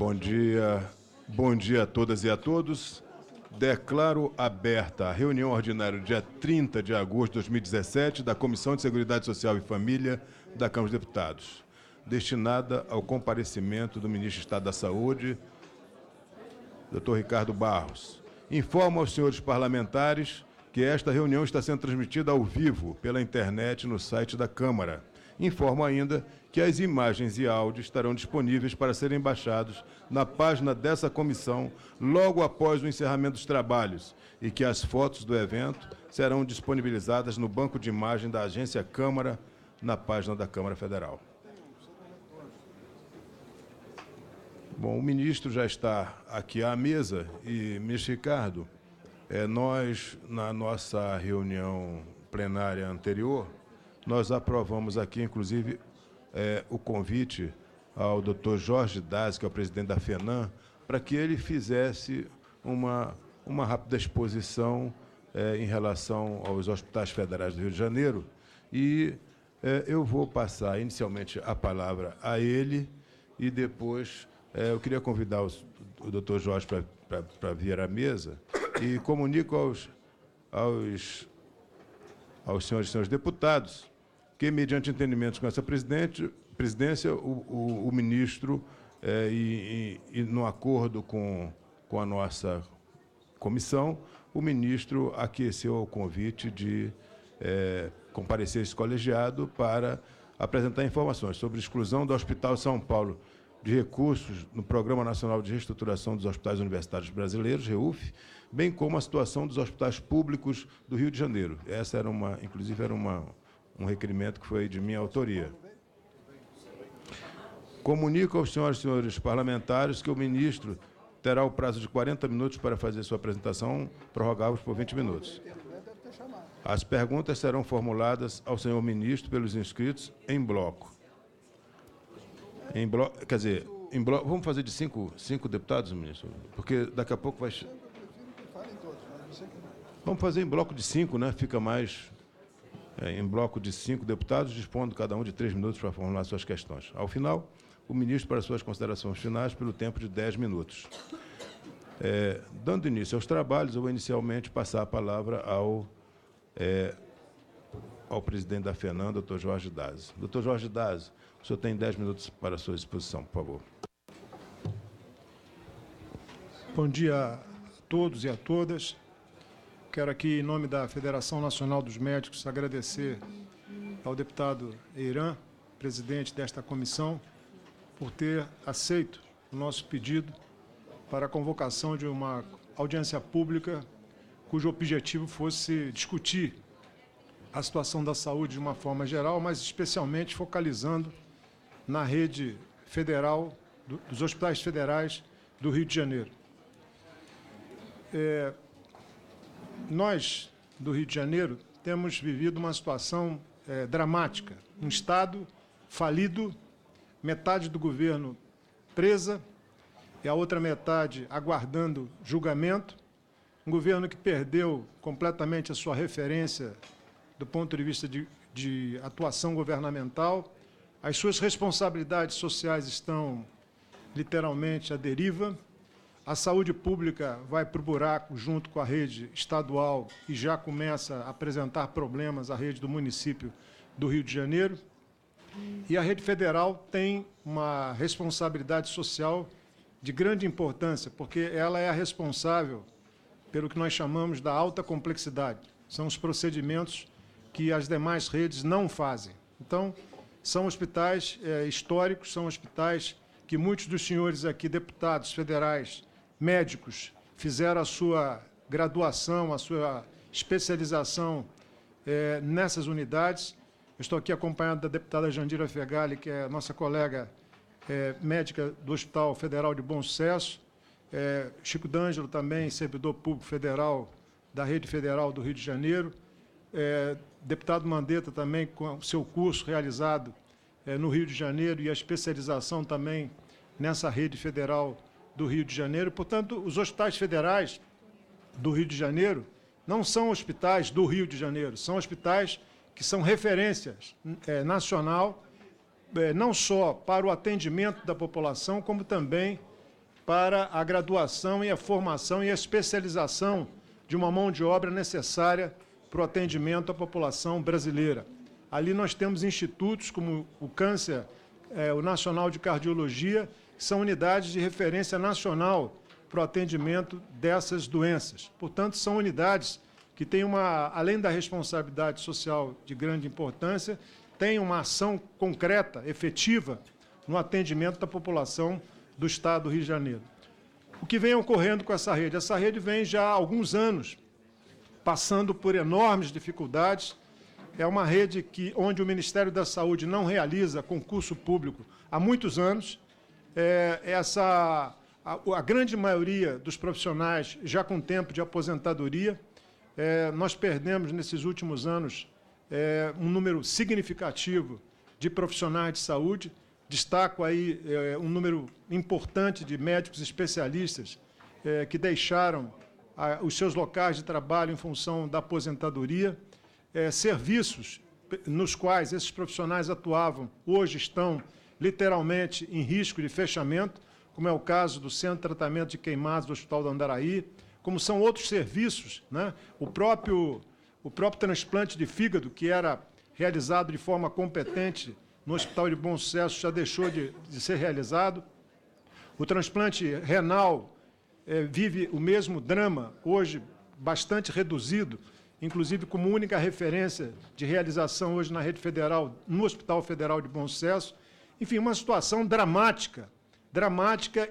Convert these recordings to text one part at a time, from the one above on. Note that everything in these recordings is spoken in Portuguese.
Bom dia a todas e a todos. Declaro aberta a reunião ordinária do dia 30 de agosto de 2017 da Comissão de Seguridade Social e Família da Câmara dos Deputados, destinada ao comparecimento do Ministro de Estado da Saúde, Dr. Ricardo Barros. Informo aos senhores parlamentares que esta reunião está sendo transmitida ao vivo pela internet no site da Câmara. Informo ainda que as imagens e áudios estarão disponíveis para serem baixados na página dessa comissão logo após o encerramento dos trabalhos e que as fotos do evento serão disponibilizadas no banco de imagem da Agência Câmara na página da Câmara Federal. Bom, o ministro já está aqui à mesa e, ministro Ricardo, nós, na nossa reunião plenária anterior, nós aprovamos aqui, inclusive, o convite ao Dr. Jorge Daz, que é o presidente da FENAM, para que ele fizesse uma rápida exposição em relação aos hospitais federais do Rio de Janeiro. E eu vou passar inicialmente a palavra a ele e depois eu queria convidar o Dr. Jorge para vir à mesa e comunico aos senhores e senhores deputados que, mediante entendimentos com essa presidência, o ministro, e no acordo com a nossa comissão, o ministro aqueceu ao convite de comparecer esse colegiado para apresentar informações sobre a exclusão do Hospital São Paulo de recursos no Programa Nacional de Reestruturação dos Hospitais Universitários Brasileiros, REUF, bem como a situação dos hospitais públicos do Rio de Janeiro. Essa inclusive era um requerimento que foi de minha autoria. Comunico aos senhores e senhores parlamentares que o ministro terá o prazo de 40 minutos para fazer sua apresentação, prorrogáveis por 20 minutos. As perguntas serão formuladas ao senhor ministro pelos inscritos em bloco. Quer dizer, em bloco, vamos fazer de cinco deputados, ministro? Porque daqui a pouco vai... Vamos fazer em bloco de 5, né? Fica mais... em bloco de 5 deputados, dispondo cada um de 3 minutos para formular suas questões. Ao final, o ministro para suas considerações finais pelo tempo de 10 minutos. Dando início aos trabalhos, eu vou inicialmente passar a palavra ao presidente da FENAM, Dr. Jorge Daz. Dr. Jorge Daz, o senhor tem 10 minutos para a sua exposição, por favor. Bom dia a todos e a todas. Quero aqui, em nome da Federação Nacional dos Médicos, agradecer ao deputado Eiran, presidente desta comissão, por ter aceito o nosso pedido para a convocação de uma audiência pública cujo objetivo fosse discutir a situação da saúde de uma forma geral, mas especialmente focalizando na rede federal, dos hospitais federais do Rio de Janeiro. Nós, do Rio de Janeiro, temos vivido uma situação dramática. Um Estado falido, metade do governo presa e a outra metade aguardando julgamento. Um governo que perdeu completamente a sua referência do ponto de vista de atuação governamental. As suas responsabilidades sociais estão literalmente à deriva. A saúde pública vai para o buraco junto com a rede estadual e já começa a apresentar problemas à rede do município do Rio de Janeiro. E a rede federal tem uma responsabilidade social de grande importância, porque ela é a responsável pelo que nós chamamos da alta complexidade. São os procedimentos que as demais redes não fazem. Então, são hospitais históricos, são hospitais que muitos dos senhores aqui, deputados federais, médicos, fizeram a sua graduação, a sua especialização nessas unidades. Eu estou aqui acompanhado da deputada Jandira Fegali, que é nossa colega médica do Hospital Federal de Bom Sucesso, Chico D'Angelo também, servidor público federal da Rede Federal do Rio de Janeiro, deputado Mandetta também, com o seu curso realizado no Rio de Janeiro e a especialização também nessa rede federal do Rio de Janeiro. Portanto, os hospitais federais do Rio de Janeiro não são hospitais do Rio de Janeiro, são hospitais que são referências nacional, não só para o atendimento da população, como também para a graduação e a formação e a especialização de uma mão de obra necessária para o atendimento à população brasileira. Ali nós temos institutos como o Câncer, o Nacional de Cardiologia, que são unidades de referência nacional para o atendimento dessas doenças. Portanto, são unidades que têm além da responsabilidade social de grande importância, têm uma ação concreta, efetiva, no atendimento da população do Estado do Rio de Janeiro. O que vem ocorrendo com essa rede? Essa rede vem já há alguns anos passando por enormes dificuldades. É uma rede onde o Ministério da Saúde não realiza concurso público há muitos anos. A grande maioria dos profissionais já com tempo de aposentadoria. Nós perdemos, nesses últimos anos, um número significativo de profissionais de saúde. Destaco aí um número importante de médicos especialistas que deixaram os seus locais de trabalho em função da aposentadoria. Serviços nos quais esses profissionais atuavam hoje estão literalmente em risco de fechamento, como é o caso do Centro de Tratamento de Queimados do Hospital do Andaraí, como são outros serviços, né? O próprio transplante de fígado, que era realizado de forma competente no Hospital de Bom Sucesso, já deixou de ser realizado. O transplante renal vive o mesmo drama, hoje bastante reduzido, inclusive como única referência de realização hoje na rede federal, no Hospital Federal de Bom Sucesso. Enfim, uma situação dramática,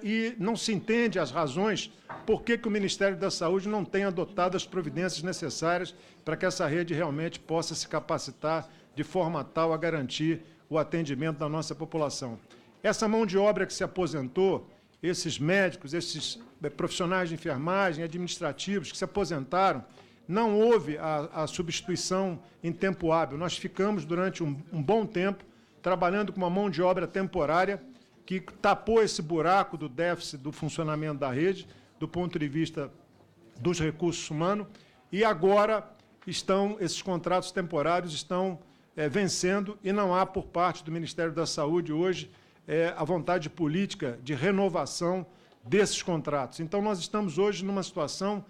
e não se entende as razões por que o Ministério da Saúde não tem adotado as providências necessárias para que essa rede realmente possa se capacitar de forma tal a garantir o atendimento da nossa população. Essa mão de obra que se aposentou, esses médicos, esses profissionais de enfermagem, administrativos que se aposentaram, não houve a substituição em tempo hábil. Nós ficamos, durante um bom tempo, trabalhando com uma mão de obra temporária que tapou esse buraco do déficit do funcionamento da rede, do ponto de vista dos recursos humanos, e agora esses contratos temporários estão vencendo e não há, por parte do Ministério da Saúde, hoje, a vontade política de renovação desses contratos. Então, nós estamos hoje numa situação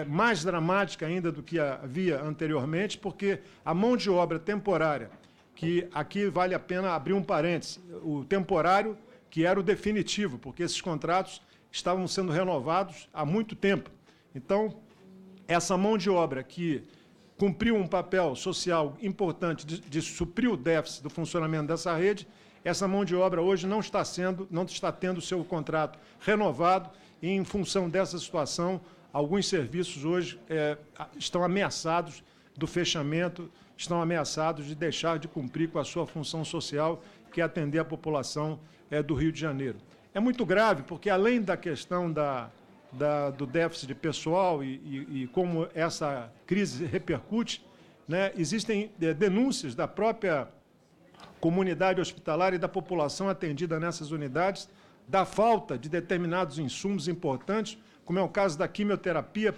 mais dramática ainda do que havia anteriormente, porque a mão de obra temporária, que aqui vale a pena abrir um parêntese, o temporário que era o definitivo, porque esses contratos estavam sendo renovados há muito tempo. Então, essa mão de obra que cumpriu um papel social importante de suprir o déficit do funcionamento dessa rede, essa mão de obra hoje não está tendo o seu contrato renovado, e, em função dessa situação, alguns serviços hoje estão ameaçados do fechamento, estão ameaçados de deixar de cumprir com a sua função social, que é atender a população do Rio de Janeiro. É muito grave, porque, além da questão do déficit de pessoal e como essa crise repercute, né, existem denúncias da própria comunidade hospitalar e da população atendida nessas unidades da falta de determinados insumos importantes, como é o caso da quimioterapia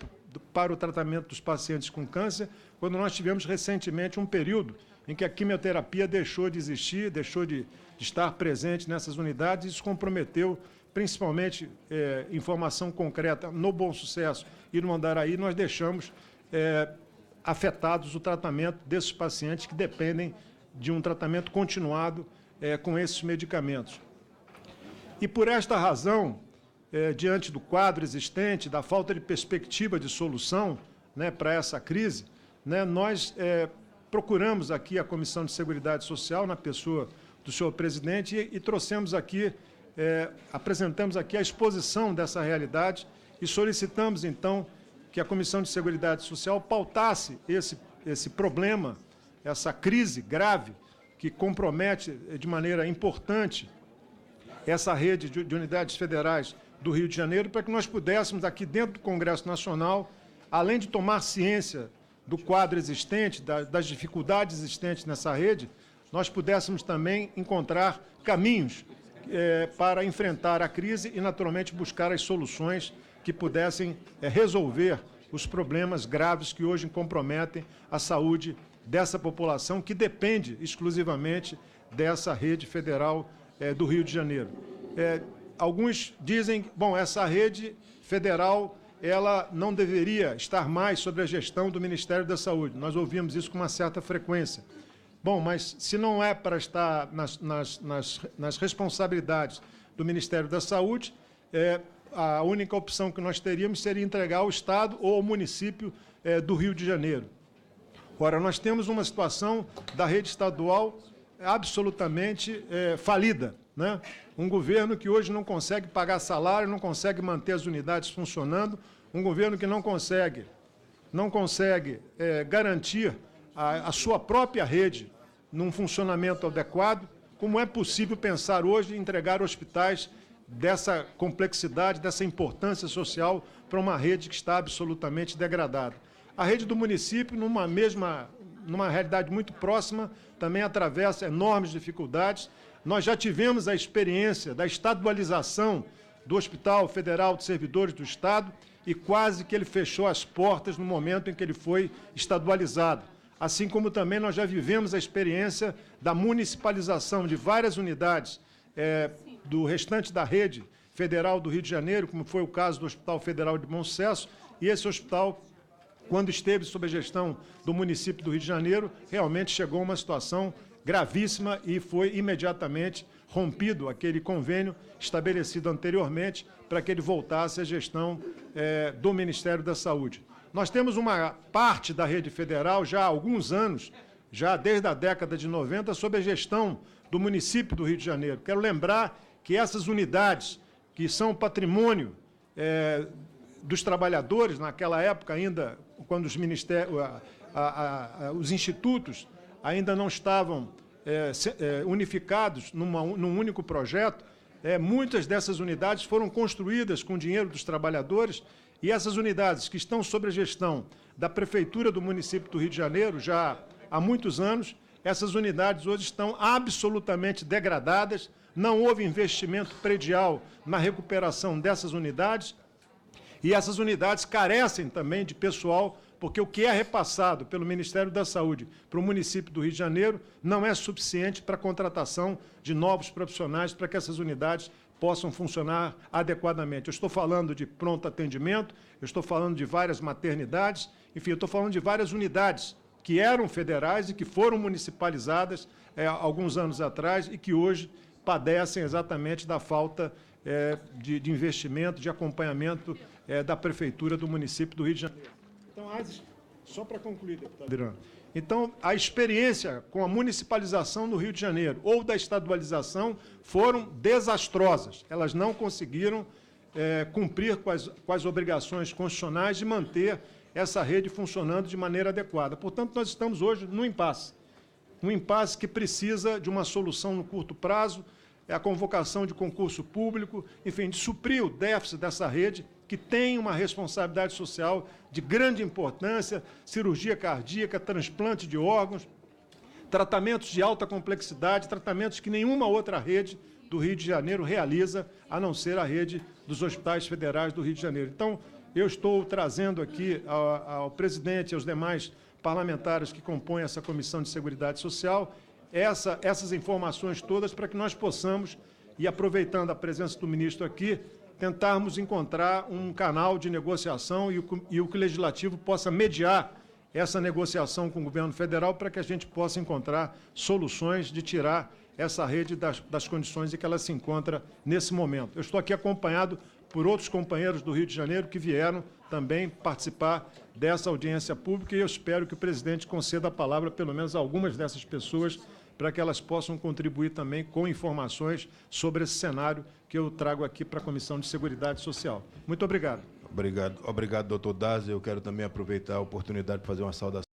para o tratamento dos pacientes com câncer, quando nós tivemos recentemente um período em que a quimioterapia deixou de existir, deixou de estar presente nessas unidades, e isso comprometeu, principalmente, informação concreta no Bom Sucesso e no Andaraí, nós deixamos afetados o tratamento desses pacientes que dependem de um tratamento continuado com esses medicamentos. E, por esta razão, diante do quadro existente, da falta de perspectiva de solução, né, para essa crise, né, nós procuramos aqui a Comissão de Seguridade Social, na pessoa do senhor presidente, e trouxemos aqui, apresentamos aqui a exposição dessa realidade e solicitamos, então, que a Comissão de Seguridade Social pautasse esse problema, essa crise grave, que compromete de maneira importante essa rede de unidades federais do Rio de Janeiro, para que nós pudéssemos, aqui dentro do Congresso Nacional, além de tomar ciência do quadro existente, das dificuldades existentes nessa rede, nós pudéssemos também encontrar caminhos para enfrentar a crise e, naturalmente, buscar as soluções que pudessem resolver os problemas graves que hoje comprometem a saúde dessa população, que depende exclusivamente dessa rede federal do Rio de Janeiro. alguns dizem, bom, essa rede federal ela não deveria estar mais sob a gestão do Ministério da Saúde. Nós ouvimos isso com uma certa frequência. Bom, mas se não é para estar nas responsabilidades do Ministério da Saúde, a única opção que nós teríamos seria entregar ao Estado ou ao município do Rio de Janeiro. Ora, nós temos uma situação da rede estadual absolutamente falida, né? Um governo que hoje não consegue pagar salário, não consegue manter as unidades funcionando, um governo que não consegue garantir a sua própria rede num funcionamento adequado. Como é possível pensar hoje em entregar hospitais dessa complexidade, dessa importância social para uma rede que está absolutamente degradada? A rede do município, numa realidade muito próxima, também atravessa enormes dificuldades. Nós já tivemos a experiência da estadualização do Hospital Federal de Servidores do Estado e quase que ele fechou as portas no momento em que ele foi estadualizado. Assim como também nós já vivemos a experiência da municipalização de várias unidades do restante da rede federal do Rio de Janeiro, como foi o caso do Hospital Federal de Bom Sucesso, e esse hospital, quando esteve sob a gestão do município do Rio de Janeiro, realmente chegou a uma situação gravíssima e foi imediatamente rompido aquele convênio estabelecido anteriormente para que ele voltasse à gestão do Ministério da Saúde. Nós temos uma parte da rede federal já há alguns anos, já desde a década de 90, sob a gestão do município do Rio de Janeiro. Quero lembrar que essas unidades, que são patrimônio dos trabalhadores, naquela época ainda, quando os os institutos ainda não estavam unificados num único projeto, muitas dessas unidades foram construídas com dinheiro dos trabalhadores, e essas unidades que estão sob a gestão da Prefeitura do município do Rio de Janeiro já há muitos anos, essas unidades hoje estão absolutamente degradadas, não houve investimento predial na recuperação dessas unidades, e essas unidades carecem também de pessoal, porque o que é repassado pelo Ministério da Saúde para o município do Rio de Janeiro não é suficiente para a contratação de novos profissionais para que essas unidades possam funcionar adequadamente. Eu estou falando de pronto atendimento, eu estou falando de várias maternidades, enfim, eu estou falando de várias unidades que eram federais e que foram municipalizadas alguns anos atrás e que hoje padecem exatamente da falta de investimento, de acompanhamento da Prefeitura do município do Rio de Janeiro. Então, só para concluir, deputado Adriano, então, a experiência com a municipalização no Rio de Janeiro ou da estadualização foram desastrosas. Elas não conseguiram cumprir com as obrigações constitucionais de manter essa rede funcionando de maneira adequada. Portanto, nós estamos hoje num impasse. Um impasse que precisa de uma solução no curto prazo, a convocação de concurso público, enfim, de suprir o déficit dessa rede, que tem uma responsabilidade social de grande importância, cirurgia cardíaca, transplante de órgãos, tratamentos de alta complexidade, tratamentos que nenhuma outra rede do Rio de Janeiro realiza, a não ser a rede dos hospitais federais do Rio de Janeiro. Então, eu estou trazendo aqui ao presidente e aos demais parlamentares que compõem essa Comissão de Seguridade Social essas informações todas para que nós possamos, e aproveitando a presença do ministro aqui, tentarmos encontrar um canal de negociação e o que o Legislativo possa mediar essa negociação com o governo federal para que a gente possa encontrar soluções de tirar essa rede das condições em que ela se encontra nesse momento. Eu estou aqui acompanhado por outros companheiros do Rio de Janeiro que vieram também participar dessa audiência pública e eu espero que o presidente conceda a palavra a pelo menos a algumas dessas pessoas para que elas possam contribuir também com informações sobre esse cenário que eu trago aqui para a Comissão de Seguridade Social. Muito obrigado. Obrigado, doutor Dazi. Eu quero também aproveitar a oportunidade para fazer uma saudação